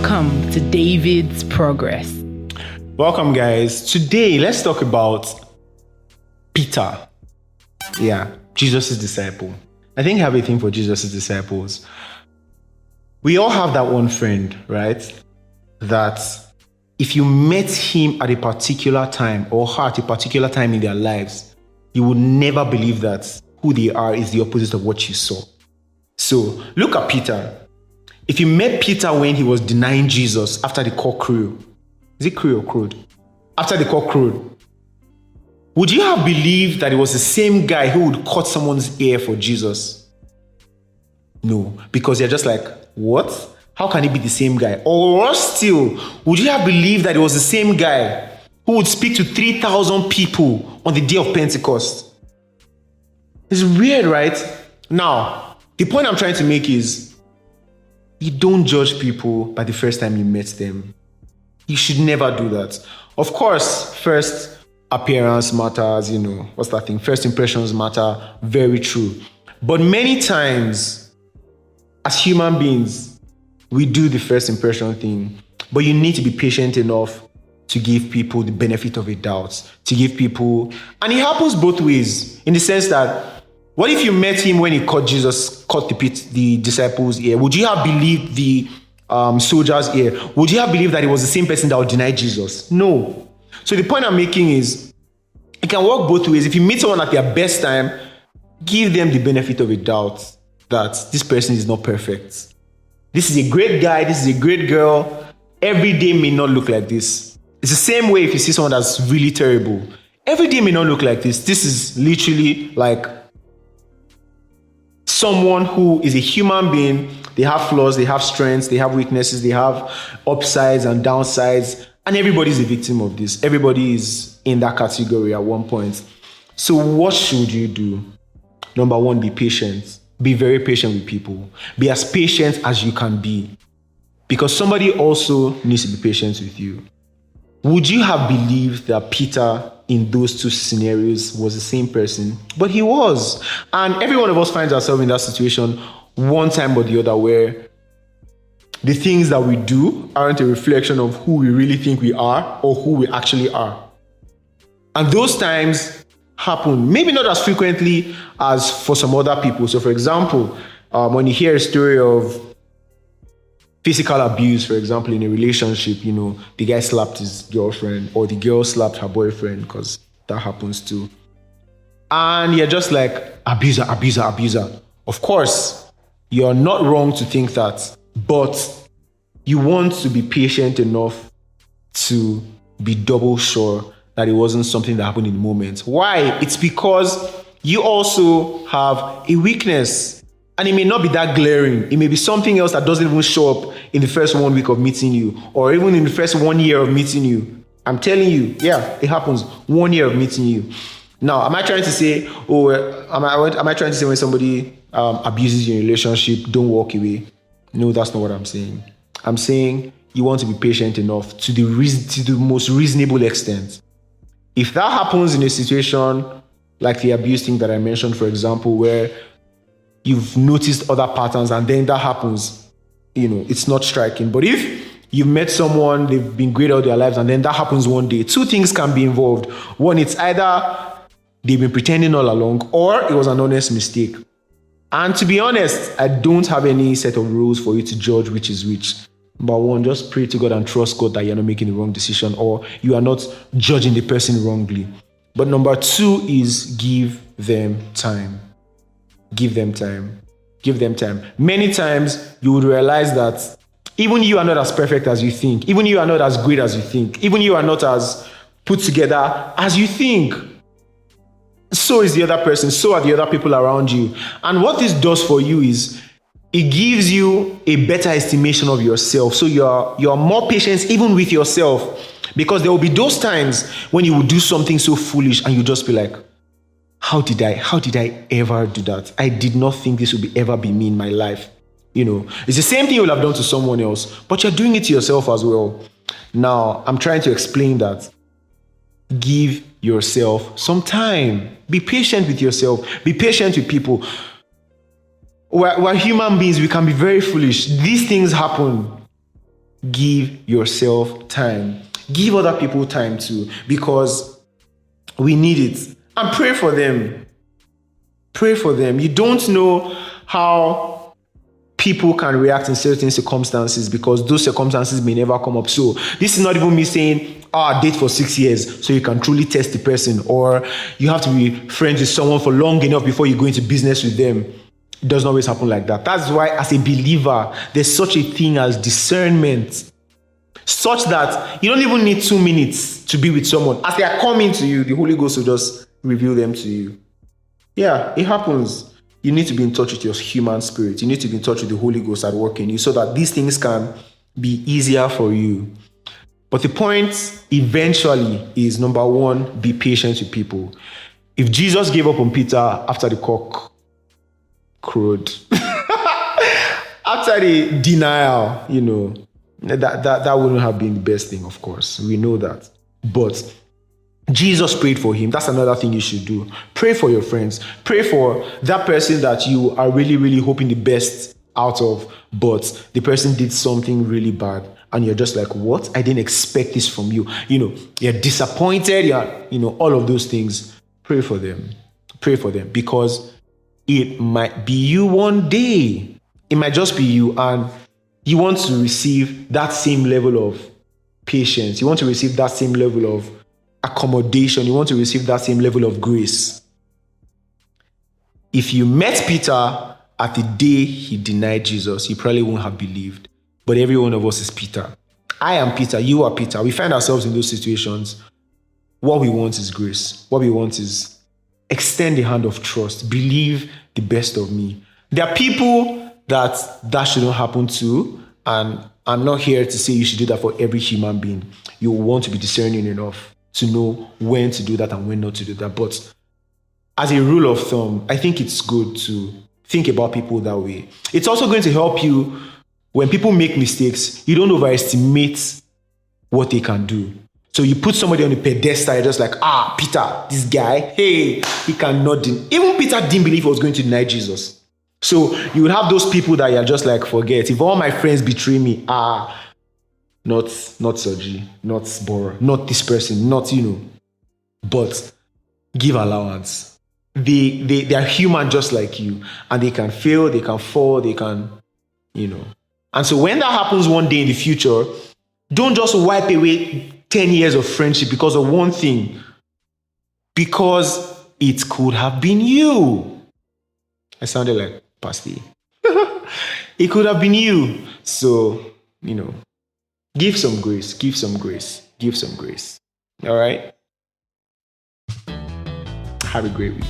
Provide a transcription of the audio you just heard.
Welcome to David's Progress. Welcome, guys. Today, let's talk about Peter. Yeah, Jesus' disciple. I think I have a thing for Jesus' disciples. We all have that one friend, right? That if you met him at a particular time or her at a particular time in their lives, you would never believe that who they are is the opposite of what you saw. So, look at Peter. If you met Peter when he was denying Jesus after the cock crew, is it crew or crowed? After the cock crowed, would you have believed that it was the same guy who would cut someone's ear for Jesus? No, because you're just like, what? How can it be the same guy? Or worse still, would you have believed that it was the same guy who would speak to 3,000 people on the day of Pentecost? It's weird, right? Now, the point I'm trying to make is, you don't judge people by the first time you met them. You should never do that. Of course, first appearance matters, what's that thing? First impressions matter, very true. But many times, as human beings, we do the first impression thing. But you need to be patient enough to give people the benefit of a doubt, to give people, and it happens both ways, in the sense that, what if you met him when he cut the disciples' ear? Would you have believed the soldier's ear? Would you have believed that it was the same person that would deny Jesus? No. So the point I'm making is, it can work both ways. If you meet someone at their best time, give them the benefit of a doubt that this person is not perfect. This is a great guy, this is a great girl. Every day may not look like this. It's the same way if you see someone that's really terrible. Every day may not look like this. This is literally like someone who is a human being. They have flaws, they have strengths, they have weaknesses, they have upsides and downsides, and everybody's a victim of this. Everybody is in that category at one point. So what should you do? Number one, be patient. Be very patient with people. Be as patient as you can be, because somebody also needs to be patient with you. Would you have believed that Peter in those two scenarios was the same person? But he was. And every one of us finds ourselves in that situation one time or the other, where the things that we do aren't a reflection of who we really think we are or who we actually are. And those times happen, maybe not as frequently as for some other people. So for example, when you hear a story of physical abuse, for example, in a relationship, the guy slapped his girlfriend or the girl slapped her boyfriend, because that happens too. And you're just like, abuser, abuser, abuser. Of course, you're not wrong to think that, but you want to be patient enough to be double sure that it wasn't something that happened in the moment. Why? It's because you also have a weakness. And it may not be that glaring. It may be something else that doesn't even show up in the first 1 week of meeting you, or even in the first 1 year of meeting you. I'm telling you, yeah, it happens. 1 year of meeting you. Now, am I trying to say, am I trying to say when somebody abuses you in a relationship, don't walk away? No, that's not what I'm saying. I'm saying you want to be patient enough to the most reasonable extent. If that happens in a situation like the abuse thing that I mentioned, for example, where you've noticed other patterns and then that happens, it's not striking. But if you've met someone, they've been great all their lives, and then that happens one day, two things can be involved. One, it's either they've been pretending all along, or it was an honest mistake. And to be honest, I don't have any set of rules for you to judge which is which. Number one, just pray to God and trust God that you're not making the wrong decision, or you are not judging the person wrongly. But number two is give them time. Give them time. Give them time. Many times you would realize that even you are not as perfect as you think. Even you are not as great as you think. Even you are not as put together as you think. So is the other person. So are the other people around you. And what this does for you is it gives you a better estimation of yourself. So you're more patient even with yourself, because there will be those times when you will do something so foolish and you just be like, how did I ever do that? I did not think this would ever be me in my life. It's the same thing you will have done to someone else, but you're doing it to yourself as well. Now, I'm trying to explain that. Give yourself some time. Be patient with yourself. Be patient with people. We're human beings. We can be very foolish. These things happen. give yourself time. Give other people time too, because we need it. And pray for them. Pray for them. You don't know how people can react in certain circumstances, because those circumstances may never come up. So this is not even me saying, date for 6 years so you can truly test the person, or you have to be friends with someone for long enough before you go into business with them. It doesn't always happen like that. That's why, as a believer, there's such a thing as discernment, such that you don't even need 2 minutes to be with someone. As they are coming to you, the Holy Ghost will just reveal them to you. Yeah, it happens. You need to be in touch with your human spirit. You need to be in touch with the Holy Ghost at work in you, so that these things can be easier for you. But the point eventually is, number one, be patient with people. If Jesus gave up on Peter after the cock crowed, after the denial, that wouldn't have been the best thing, of course. We know that. But Jesus prayed for him. That's another thing you should do. Pray for your friends. Pray for that person that you are really, really hoping the best out of, but the person did something really bad. And you're just like, what? I didn't expect this from you. You're disappointed. All of those things. Pray for them. Pray for them, because it might be you one day. It might just be you, and you want to receive that same level of patience. You want to receive that same level of accommodation. You want to receive that same level of grace. If you met Peter at the day he denied Jesus, you probably won't have believed. But every one of us is Peter. I am Peter. You are Peter. We find ourselves in those situations. What we want is grace. What we want is extend the hand of trust. Believe the best of me. There are people that shouldn't happen to, and I'm not here to say you should do that for every human being. You want to be discerning enough to know when to do that and when not to do that. But as a rule of thumb, I think it's good to think about people that way. It's also going to help you when people make mistakes. You don't overestimate what they can do. So you put somebody on a pedestal, you're just like, Peter, this guy, hey, he cannot even Peter didn't believe he was going to deny Jesus. So you would have those people that you're just like, forget. If all my friends betray me, not Soji, not Bora, not this person, not, but give allowance. They are human just like you, and they can fail, they can fall, they can, And so when that happens one day in the future, don't just wipe away 10 years of friendship because of one thing, because it could have been you. I sounded like Pasty. It could have been you. So, give some grace, give some grace, give some grace. All right? Have a great week.